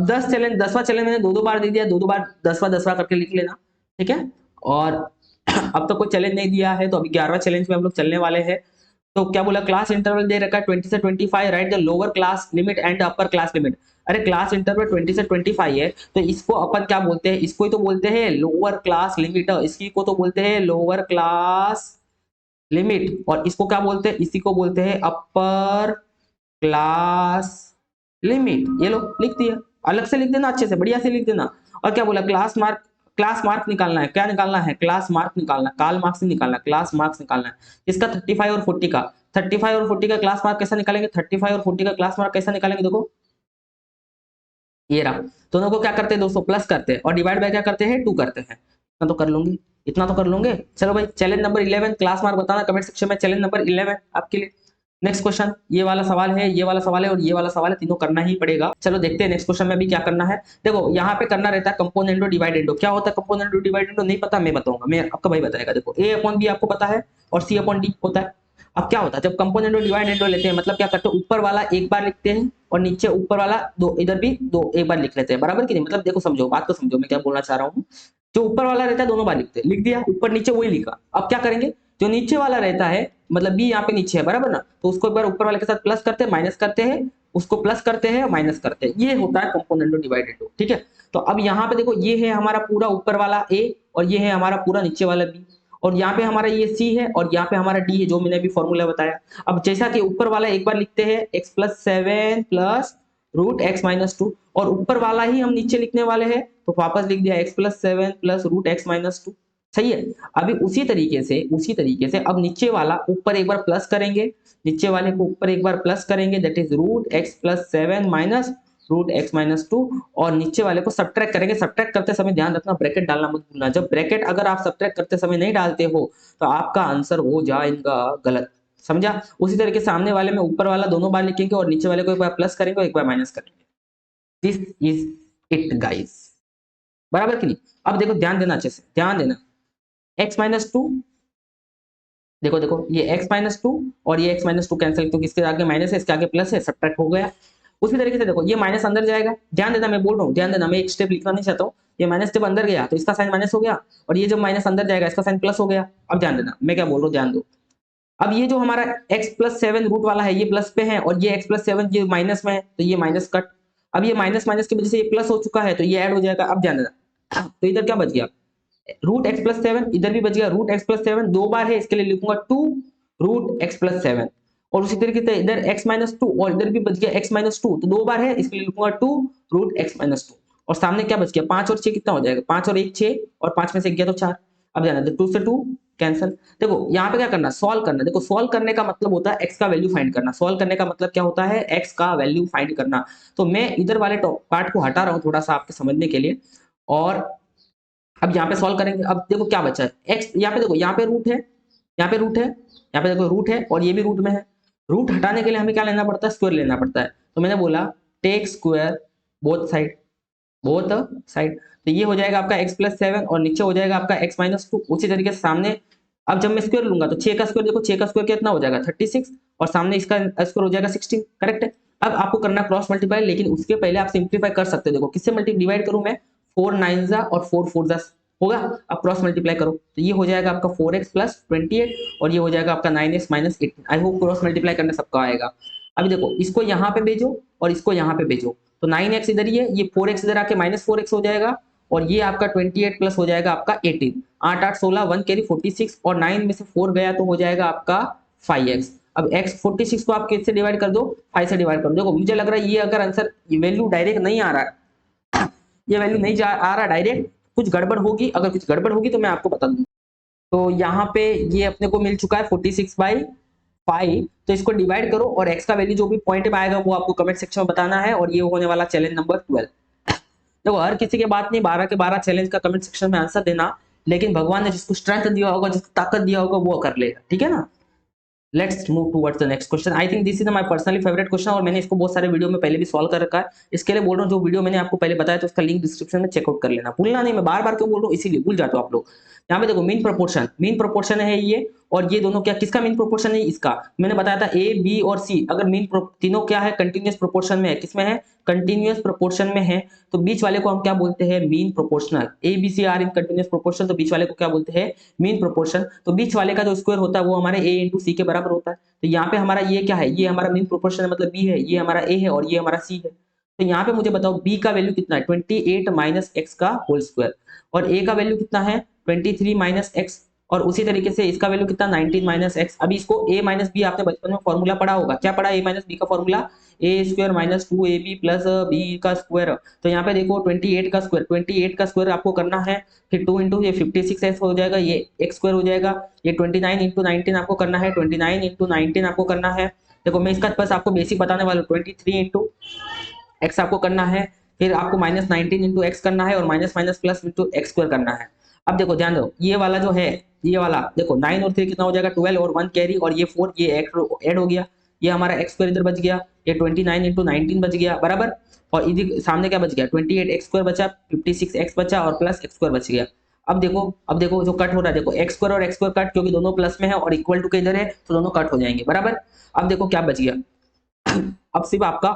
Speaker 1: 10 चैलेंज, 10वां चैलेंज मैंने दो दो बार दे दिया, दो दो बार 10वां 10वां करके लिख लेना, ठीक है। और अब तक कोई चैलेंज नहीं दिया है, तो अभी 11वां चैलेंज में हम लोग चलने वाले हैं। तो क्या बोला? क्लास इंटरवल दे रखा है 20 से 25, right the lower class limit and upper class limit. अरे क्लास इंटरवल 20 से 25 है, तो इसको अपन क्या बोलते हैं? इसको ही तो बोलते हैं लोअर क्लास लिमिट, इसी को तो बोलते हैं लोअर क्लास लिमिट। और इसको क्या बोलते हैं? इसी को बोलते हैं अपर क्लास लिमिट। ये लो लिख दिया, अलग से लिख देना, अच्छे से बढ़िया से लिख देना। और क्या बोला? क्लास मार्क निकालना है। क्या निकालना है? क्लास मार्क निकालना, काल मार्क्स नहीं निकालना, क्लास मार्क्स निकालना है। इसका 35 और 40 का, 35 और 40 का क्लास मार्क कैसा निकालेंगे? 35 और 40 का क्लास मार्क कैसा निकालेंगे? देखो ये रहा। दोनों को क्या करते हैं दोस्तों? प्लस करते हैं, और डिवाइड बाय क्या करते हैं? 2 करते हैं। इतना तो कर लूंगी, इतना तो कर लूंगे। चलो भाई, चैलेंज नंबर 11 क्लास मार्क बताना कमेंट सेक्शन में। चैलेंज नंबर 11 आपके लिए। नेक्स्ट क्वेश्चन, ये वाला सवाल है, ये वाला सवाल है और ये वाला सवाल है, तीनों करना ही पड़ेगा। चलो देखते हैं नेक्स्ट क्वेश्चन में भी क्या करना है। देखो यहाँ पे करना रहता है कंपोनेंडो डिवाइडेंडो। क्या होता है कंपोनेंडो डिवाइडेंडो? नहीं पता, मैं बताऊंगा, मैं आपका भाई बताएगा। देखो a अपॉन बी आपको पता है और c अपॉन डी होता है। अब क्या होता है जब कंपोनेंडो डिवाइडेंडो लेते हैं, मतलब क्या करते हैं? ऊपर वाला एक बार लिखते हैं और नीचे ऊपर वाला दो, इधर भी दो एक बार लिख लेते हैं, बराबर की नहीं? मतलब देखो समझो, बात को समझो मैं क्या बोलना चाह रहा हूँ। जो ऊपर वाला रहता है दोनों बार लिखते हैं, लिख दिया ऊपर नीचे वही लिखा। अब क्या करेंगे? जो नीचे वाला रहता है, मतलब बी यहाँ पे नीचे है, बराबर ना, तो उसको एक बार ऊपर वाले के साथ प्लस करते हैं, माइनस करते हैं, उसको प्लस करते हैं, माइनस करते हैं। ये होता है कंपोनेंडो डिवाइडेंडो, ठीक है। तो अब यहाँ पे देखो, ये है हमारा पूरा ऊपर वाला ए और ये है हमारा पूरा नीचे वाला बी, और यहाँ पे हमारा ये सी है और यहाँ पे हमारा डी है, जो मैंने अभी फॉर्मूला बताया। अब जैसा कि ऊपर वाला एक बार लिखते हैं x प्लस 7 प्लस रूट एक्स माइनस 2, और ऊपर वाला ही हम नीचे लिखने वाले हैं, तो वापस लिख दिया x प्लस 7 प्लस रूट एक्स माइनस 2। सही है। अभी उसी तरीके से अब नीचे वाला ऊपर एक बार प्लस करेंगे, नीचे वाले को ऊपर एक बार प्लस करेंगे, that is root x plus 7 minus root x minus 2, और नीचे वाले को सब्ट्रैक्ट करेंगे। सब्ट्रैक्ट करते समय ध्यान रखना, ब्रैकेट डालना मत भूलना। जब ब्रैकेट अगर आप सब्ट्रैक्ट करते समय नहीं डालते हो तो आपका आंसर हो जाएगा गलत, समझा। उसी तरीके सामने वाले में ऊपर वाला दोनों बार लिखेंगे और नीचे वाले को एक बार प्लस करेंगे और एक बार माइनस करेंगे। दिस इज इट गाइस, बराबर कि नहीं? अब देखो ध्यान देना, अच्छे से ध्यान देना। x माइनस 2, देखो देखो ये x माइनस 2 और ये x माइनस 2 कैंसिल, क्योंकि इसके आगे माइनस है, इसके आगे प्लस है, सब्ट्रैक्ट हो गया। उसी तरीके से देखो ये माइनस अंदर जाएगा, ध्यान देना, मैं बोल रहा हूँ ध्यान देना, मैं एक स्टेप लिखना नहीं चाहता हूँ। ये माइनस जब अंदर गया तो इसका साइन माइनस हो गया, और ये जब माइनस अंदर जाएगा इसका साइन प्लस हो गया। अब ध्यान देना मैं क्या बोल रहा हूँ, ध्यान दो। अब ये जो हमारा x प्लस 7 रूट वाला है ये प्लस पे है, और ये x प्लस 7 ये माइनस में है, तो ये माइनस कट। अब ये माइनस माइनस की वजह से ये प्लस हो चुका है, तो ये ऐड हो जाएगा। अब ध्यान देना, तो इधर क्या बच गया? रूट एक्स प्लस 7, इधर भी बच गया रूट एक्स प्लस 7, दो बार है इसके लिए लिखूंगा 2 रूट एक्स प्लस 7, और उसी तरीके से इधर x माइनस 2 और इधर भी बच गया x माइनस 2, तो दो बार है इसके लिए लिखूंगा 2 रूट एक्स माइनस 2, और सामने क्या बच गया? 5 और 6 कितना हो जाएगा? 5 और 1 6, और 5 में से 1 गया तो 4। अब जाना 2 से 2 कैंसिल। देखो यहाँ पे क्या करना, सॉल्व करना। देखो सॉल्व करने का मतलब होता है x का वैल्यू फाइंड करना। सॉल्व करने का मतलब क्या होता है? x का वैल्यू फाइंड करना। तो मैं इधर वाले पार्ट को हटा रहा हूँ थोड़ा सा आपके समझने के लिए, और अब यहाँ पे सॉल्व करेंगे। अब देखो क्या बचा है, x यहाँ पे देखो, यहाँ पे रूट है, यहाँ पे रूट है, यहाँ पे देखो रूट है, और ये भी रूट में है। रूट हटाने के लिए हमें क्या लेना पड़ता है? स्क्वायर लेना पड़ता है। तो मैंने बोला take square both side, both side, तो ये हो जाएगा आपका x प्लस 7 और नीचे हो जाएगा आपका x माइनस 2। उसी तरीके से सामने अब जब मैं स्क्वायर लूंगा तो 6 का स्क्वायर, देखो 6 का स्क्वायर कितना हो जाएगा? 36, और सामने इसका स्क्वायर हो जाएगा 16, करेक्ट है। अब आपको करना क्रॉस मल्टीप्लाई, लेकिन उसके पहले आप सिंप्लीफाई कर सकते हो। देखो किससे मल्टी डिवाइड करूं मैं? 4 9 जा और 4 4 जा होगा। अब क्रॉस मल्टीप्लाई करो तो ये हो जाएगा आपका 4x प्लस 28, और ये हो जाएगा आपका 9x minus 18। I hope cross multiply करने सबका आएगा। अभी देखो इसको यहाँ पे भेजो और इसको यहाँ पे भेजो, तो 9x इधर ही है, ये 4x इधर आके -4x हो जाएगा और ये आपका 28 प्लस हो जाएगा आपका 18। 8 8 16 1 कैरी 46 और 9 में से 4 गया तो हो जाएगा आपका 5x। अब x 46 को आप किससे डिवाइड कर दो, 5 से डिवाइड कर दो। देखो मुझे लग रहा है ये अगर आंसर वैल्यू डायरेक्ट नहीं आ रहा है, ये वैल्यू नहीं आ रहा डायरेक्ट, कुछ गड़बड़ होगी। अगर कुछ गड़बड़ होगी तो मैं आपको बता दूंगा। तो यहाँ पे ये अपने को मिल चुका है 46/5। तो इसको डिवाइड करो और x का वैल्यू जो भी पॉइंट में आएगा वो आपको कमेंट सेक्शन में बताना है। और ये होने वाला चैलेंज नंबर 12। देखो हर किसी के बात नहीं 12 के 12 चैलेंज का कमेंट सेक्शन में आंसर देना, लेकिन भगवान ने जिसको स्ट्रेंथ दिया होगा, जिसको ताकत दिया होगा वो कर लेगा, ठीक है ना। Let's move towards the next question. I think this is my personally favourite question और मैंने इसको बहुत सारे वीडियो में पहले भी सॉल्व कर रखा है। इसके लिए बोल रहा हूँ, जो वीडियो मैंने आपको पहले बताया तो उसका लिंक डिस्क्रिप्शन में चेकआउट कर लेना, भूलना नहीं। मैं बार बार क्यों बोल रहा हूँ, इसीलिए भूल जाते हो आप लोग। यहाँ पे देखो मीन प्रोपोर्शन है ये, और ये दोनों क्या किसका मीन प्रोपोर्शन है, इसका। मैंने बताया था ए बी और सी अगर तीनों क्या है, कंटिन्यूअस प्रोपोर्शन में है। किसमें है, कंटिन्यूअस प्रोपोर्शन में है, तो बीच वाले को हम क्या बोलते हैं, mean proportional. A B C are in continuous proportion, तो बीच वाले को क्या बोलते हैं, मीन प्रोपोर्शन। तो बीच वाले का जो स्क्वायर होता है वो हमारे ए इंटू सी के बराबर होता है। तो यहाँ पे हमारा ये क्या है, ये हमारा मीन प्रोपोर्शन है, मतलब बी है, ये हमारा ए है और ये हमारा सी है। तो यहाँ पे मुझे बताओ बी का वैल्यू कितना है, 28 माइनस एक्स का होल स्क्वायर, और ए का वैल्यू कितना है 23 माइनस एक्स, और उसी तरीके से इसका वैल्यू कितना 19 माइनस एक्स। अभी इसको a माइनस बी आपने बचपन में फॉर्मूला पढ़ा होगा, क्या पढ़ा, a माइनस बी का formula A square minus 2ab plus B का स्क्वायर। तो यहाँ पे देखो 28 का स्क्वायर, 28 का स्क्वायर आपको करना है, फिर 2 इंटू ये 56x हो जाएगा, ये एक्स स्क्वायर हो जाएगा। ये 29 इंटू 19 आपको करना है, 29 इंटू 19 आपको करना है। देखो मैं इसका बस आपको बेसिक बताने वाला हूँ, 23 इंटू एक्स आपको करना है, फिर आपको माइनस 19 इंटू एक्स करना है और minus minus plus into x square करना है। अब देखो ध्यान दो, ये वाला जो है, ये वाला देखो 9 और 3 कितना हो जाएगा 12 और 1 कैरी और ये 4, ये ऐड हो गया, ये हमारा एक्स स्क्वायर इधर बच गया, ये 29 इंटू 19 बच गया बराबर। और इधर सामने क्या बच गया, 28 एक्स स्क्वायर बचा, 56 एक्स बचा और प्लस एक्स स्क्वायर बच गया। अब देखो जो कट हो रहा है, देखो एक्स स्क्वायर और एक्स स्क्वायर कट, क्योंकि दोनों प्लस में है और इक्वल टू के इधर है तो दोनों कट हो जाएंगे बराबर। अब देखो क्या बच गया, अब सिर्फ आपका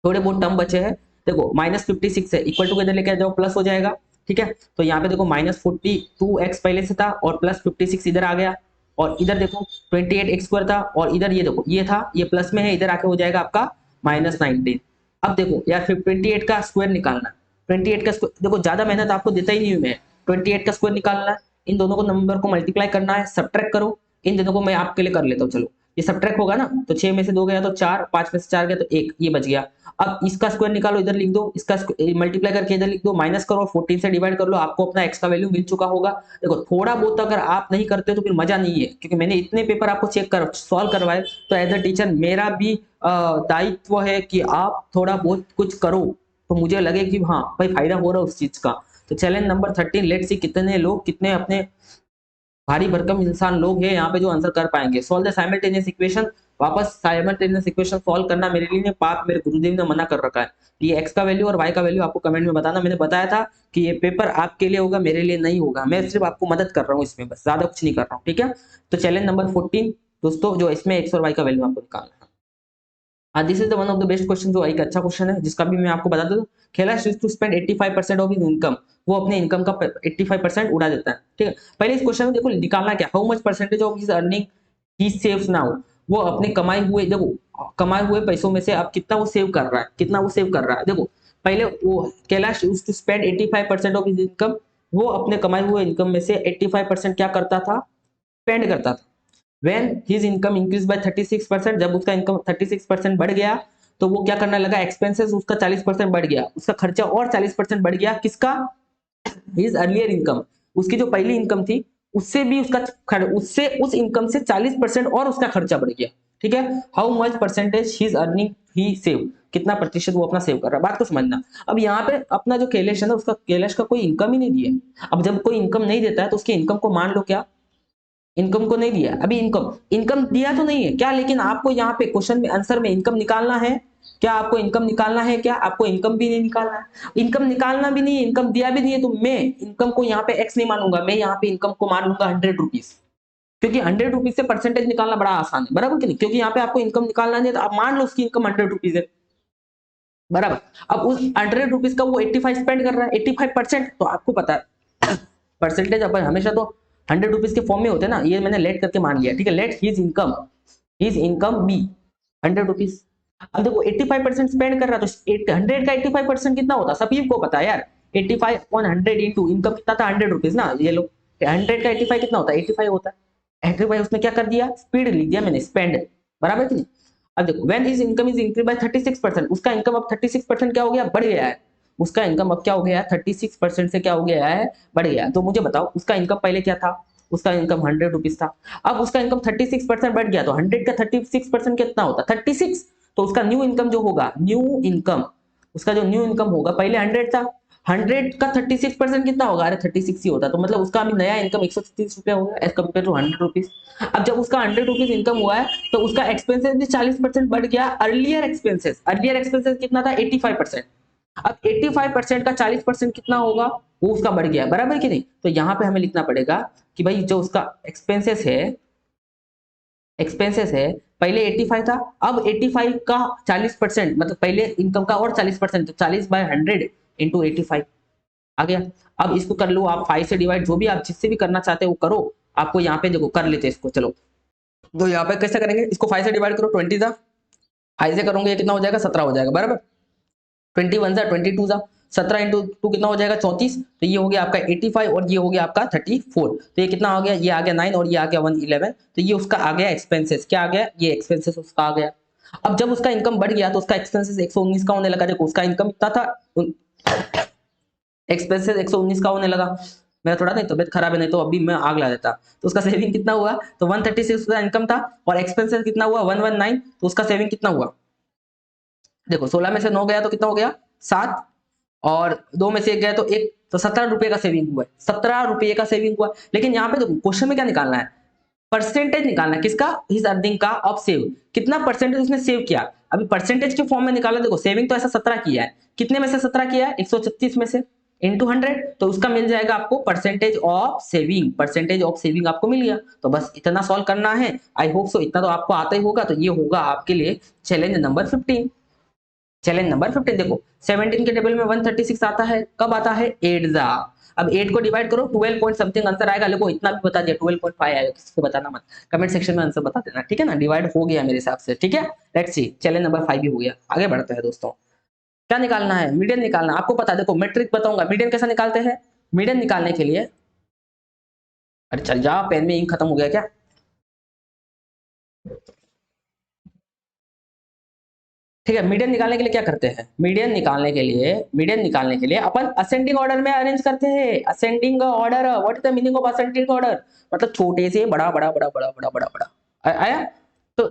Speaker 1: थोड़े बहुत टर्म बचे हैं। देखो -56 है, इक्वल टू के इधर लेके जाओ प्लस हो जाएगा, ठीक है। तो यहाँ पे देखो -42x पहले से था और प्लस 56 इधर आ गया, और इधर देखो 28x स्क्वायर था और इधर ये देखो ये था, ये प्लस में है, इधर आके हो जाएगा आपका -19। अब देखो यार फिर 28 का स्क्वायर निकालना, 28 का स्क्वायर देखो ज्यादा मेहनत आपको देता ही नहीं हूं मैं, 28 का स्क्वायर निकालना है, इन दोनों को नंबर को मल्टीप्लाई करना है, सब्ट्रैक्ट करो। इन दोनों को मैं आपके लिए कर लेता हूँ, चलो ये सब्ट्रैक्ट होगा ना, तो 6 में से 2 गया तो 4, 5 में से 4 गया तो 1, ये बच गया। अब इसका स्क्वायर निकालो, इधर लिख दो, इसका मल्टीप्लाई करके इधर लिख दो, माइनस करो, 14 से डिवाइड कर लो, आपको अपना एक्स का वैल्यू मिल चुका होगा। देखो थोड़ा बहुत अगर आप नहीं करते तो फिर मजा नहीं है, क्योंकि मैंने इतने पेपर आपको चेक कर सॉल्व करवाए, तो एज अ टीचर मेरा भी दायित्व है कि आप थोड़ा बहुत कुछ करो, तो मुझे लगे कि हाँ भाई फायदा हो रहा है उस चीज का। तो चैलेंज नंबर 13, लेट्स सी कितने लोग, कितने अपने भारी भरकम इंसान लोग हैं यहाँ पे जो आंसर कर पाएंगे। सॉल्व द साइमल्टेनियस इक्वेशन, वापस साइमल्टेनियस इक्वेशन सॉल्व करना मेरे लिए पाप, मेरे गुरुदेव ने मना कर रखा है। ये एक्स का वैल्यू और वाई का वैल्यू आपको कमेंट में बताना। मैंने बताया था कि ये पेपर आपके लिए होगा, मेरे लिए नहीं होगा, मैं सिर्फ आपको मदद कर रहा हूँ इसमें, बस ज्यादा कुछ नहीं कर रहा हूँ, ठीक है। तो चैलेंज नंबर 14 दोस्तों, जो इसमें एक्स और वाई का वैल्यू आपको निकालना है। This is the one of the best question, जो एक अच्छा क्वेश्चन है, जिसका भी मैं आपको बता दूं। Kailash used to spend 85% of his income, वो अपने इनकम का 85% उड़ा देता है, ठीक है। पहले इस क्वेश्चन में देखो निकालना क्या, how much percentage of his earning he saves now, वो अपने कमाए हुए, देखो कमाए हुए पैसों में से अब कितना वो सेव कर रहा है, कितना वो सेव कर रहा है। देखो पहले वो Kailash used to spend 85% of his income, वो अपने कमाए हुए इनकम में से 85% क्या करता था, स्पेंड करता था। When his income increased by 36%, जब उसका इनकम 36% बढ़ गया, तो वो क्या करने लगा, एक्सपेंसेस उसका 40% बढ़ गया, उसका खर्चा और 40% बढ़ गया, किसका, हिज अर्लियर इनकम, उसकी जो पहली इनकम थी उससे भी उससे उस इनकम से 40% और उसका खर्चा बढ़ गया, ठीक है। How much percentage his earning he save, कितना प्रतिशत वो अपना सेव कर रहा है, बात को समझना। अब यहाँ पे अपना जो कैलेश है ना, उसका कैलेश का कोई इनकम ही नहीं दिया। अब जब कोई इनकम नहीं देता है तो उसके इनकम को मान लो क्या, इनकम को नहीं दिया। अभी इनकम इनकम दिया तो नहीं है क्या, लेकिन आपको यहाँ पे क्वेश्चन में आंसर में इनकम निकालना है क्या, आपको इनकम निकालना है क्या, आपको इनकम भी नहीं निकालना है, इनकम निकालना भी नहीं है, इनकम दिया भी नहीं है, तो मैं इनकम को यहाँ पे एक्स नहीं मानूंगा, मैं यहाँ पे इनकम को मान लूंगा 100 रुपीज, क्योंकि 100 रुपीज से परसेंटेज निकालना बड़ा आसान है, बराबर कि नहीं, क्योंकि यहाँ पे आपको इनकम निकालना नहीं है, तो आप मान लो उसकी इनकम 100 रुपीज है, बराबर। अब उस 100 रुपीज का वो 85 स्पेंड कर रहा है, 85%, तो आपको पता है परसेंटेज अपन हमेशा तो 100 रुपीज के फॉर्म में होते हैं ना, ये मैंने लेट करके मान लिया, ठीक है। Let his income be 100 rupees, अब देखो 85% स्पेंड कर रहा, तो 100 का 85% कितना होता सभी को पता है यार। 85 ऑन 100 इंटू इनकम कितना था 100 रुपीज ना, ये लो 100 का 85 कितना होता है 85 होता है। 85 उसने क्या कर दिया, स्पीड लिख दिया मैंने, स्पेंड, बराबर कि नहीं। अब देखो when his income is increase by 36%, उसका इनकम अब 36% क्या हो गया, बढ़ गया है। उसका इनकम अब क्या हो गया है, 36% से क्या हो गया है, बढ़ गया है। तो मुझे बताओ उसका इनकम पहले क्या था, उसका इनकम 100 रुपीज था, अब उसका इनकम 36% बढ़ गया, तो 100 का 36% कितना होता, 36। तो उसका न्यू इनकम जो होगा, न्यू इनकम, उसका जो न्यू इनकम होगा, पहले 100 था, 100 का 36% कितना होगा, अरे 36 ही होता, तो मतलब उसका अभी नया इनकम 136 रुपया होगा एज कम्पेयर टू 100 रुपीज। अब जब उसका 100 रुपीज इनकम हुआ है, तो उसका एक्सपेंसेस भी 40% बढ़ गया। अर्लियर एक्सपेंसेस कितना था 85%, अब 85% का 40% कितना होगा, वो उसका बढ़ गया, बराबर कि नहीं। तो यहाँ पे हमें लिखना पड़ेगा कि भाई जो उसका एक्सपेंसेस है पहले 85 था, अब 85 का 40%, मतलब पहले इनकम का और 40%, तो 40/100 इंटू 85 आ गया। अब इसको कर लो आप 5 से डिवाइड, जो भी आप जिससे भी करना चाहते हो वो करो। आपको यहाँ पे देखो कर लेते हैं इसको, चलो। तो यहाँ पे कैसे करेंगे, इसको 5 से डिवाइड करो, 20 था, 5 से करोगे कितना हो जाएगा, 17 हो जाएगा, बराबर। 21 जा 22 जा 17 इंटू 2 कितना हो जाएगा 34, तो ये हो गया आपका 85 और ये हो गया आपका 34, तो ये कितना हो गया, ये आ गया 9 और ये आ गया 111, तो ये उसका आ गया एक्सपेंसेस, क्या आ गया, ये एक्सपेंसेस उसका आ गया। अब जब उसका इनकम बढ़ गया तो उसका एक्सपेंसेस 119 का होने लगा, देखो उसका इनकम इतना था, एक्सपेंसेस 119 का होने लगा। मेरा थोड़ा नहीं तबियत खराब है, नहीं तो अभी मैं आग ला देता। तो उसका सेविंग कितना हुआ, तो 136 का इनकम था और एक्सपेंसेस कितना हुआ 119, तो उसका सेविंग कितना हुआ, देखो 16 में से 9 गया तो कितना हो गया 7, और 2 में से 1 गया तो 1, तो 17 रुपए का सेविंग हुआ है, 17 रुपए का सेविंग हुआ। लेकिन यहाँ पे तो क्वेश्चन में क्या निकालना है, परसेंटेज निकालना है, किसका, हिज अर्निंग का ऑफ सेव, कितना परसेंटेज उसने सेव किया। अभी परसेंटेज के फॉर्म में निकाला, देखो सेविंग तो ऐसा 17 किया है, कितने में से 17 किया है 136 में से, इंटू 100, तो उसका मिल जाएगा आपको percentage of saving, percentage of saving आपको मिल गया। तो बस इतना सॉल्व करना है, आई होप सो इतना तो आपको आता ही होगा। तो ये होगा आपके लिए चैलेंज नंबर 15। चैलेंज नंबर 15 देखो 17 के टेबल में 136 आता है, कब आता है 8 जा। अब 8 को डिवाइड करो 12 पॉइंट समथिंग आंसर आएगा, देखो इतना भी बता दिया 12.5 आएगा, किसी को बताना मत, कमेंट सेक्शन में आंसर बता देना, ठीक है ना। डिवाइड हो गया मेरे हिसाब से, ठीक है। लेट्स सी चैलेंज नंबर 5 भी हो गया, आगे बढ़ते हैं दोस्तों। क्या निकालना है, मीडियन निकालना है, आपको पता है, देखो मैट्रिक बताऊंगा मीडियन कैसा निकालते हैं। मीडियन निकालने के लिए, अरे चल जा, पेन में इंक खत्म हो गया क्या। ठीक है, मीडियन निकालने के लिए क्या करते हैं, मीडियन निकालने के लिए अपन असेंडिंग ऑर्डर में अरेंज करते हैं। Ascending order, what is the meaning of ascending order, मतलब छोटे से बड़ा बड़ा बड़ा बड़ा बड़ा बड़ा बड़ा आया। तो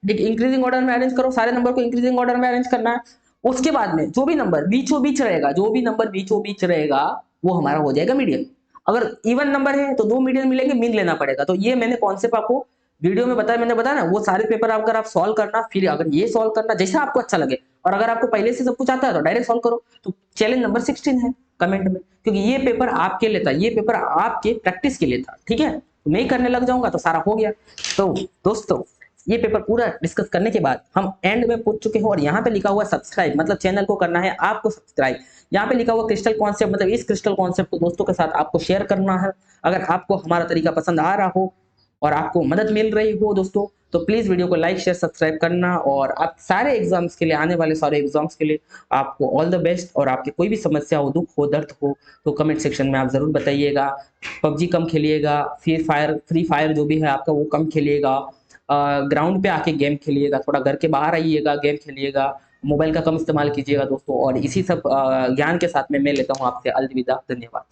Speaker 1: इंक्रीजिंग ऑर्डर में अरेंज करो, सारे नंबर को इंक्रीजिंग ऑर्डर में अरेंज करना है। उसके बाद में जो भी नंबर बीचों बीच रहेगा, जो भी नंबर बीचों बीच रहेगा वो हमारा हो जाएगा मीडियन। अगर इवन नंबर है तो 2 मीडियन मिलेंगे, मीन लेना पड़ेगा। तो ये मैंने कॉन्सेप्ट आपको वीडियो में बताया, मैंने बताया ना, वो सारे पेपर अगर आप सॉल्व करना, फिर अगर ये सॉल्व करना जैसा आपको अच्छा लगे, और अगर आपको पहले से सब कुछ आता है तो डायरेक्ट सॉल्व करो। तो चैलेंज नंबर 16 है कमेंट में, क्योंकि ये पेपर आपके लिए था, ये पेपर आपके प्रैक्टिस के लिए था, ठीक है। तो मैं ही करने लग जाऊंगा तो सारा हो गया। तो दोस्तों ये पेपर पूरा डिस्कस करने के बाद हम एंड में पहुंच चुके हैं, और यहाँ पे लिखा हुआ सब्सक्राइब, मतलब चैनल को करना है आपको सब्सक्राइब। यहाँ पे लिखा हुआ क्रिस्टल कॉन्सेप्ट, मतलब इस क्रिस्टल कॉन्सेप्ट को दोस्तों के साथ आपको शेयर करना है। अगर आपको हमारा तरीका पसंद आ रहा हो और आपको मदद मिल रही हो दोस्तों, तो प्लीज वीडियो को लाइक शेयर सब्सक्राइब करना। और आप सारे एग्जाम्स के लिए, आने वाले सारे एग्जाम्स के लिए आपको ऑल द बेस्ट। और आपकी कोई भी समस्या हो, दुख हो, दर्द हो, तो कमेंट सेक्शन में आप जरूर बताइएगा। पबजी कम खेलिएगा, फ्री फायर जो भी है आपका वो कम खेलिएगा, ग्राउंड पे आके गेम खेलिएगा, थोड़ा घर के बाहर आइएगा, गेम खेलिएगा, मोबाइल का कम इस्तेमाल कीजिएगा दोस्तों। और इसी सब ज्ञान के साथ में मैं लेता हूँ आपसे अलविदा, धन्यवाद।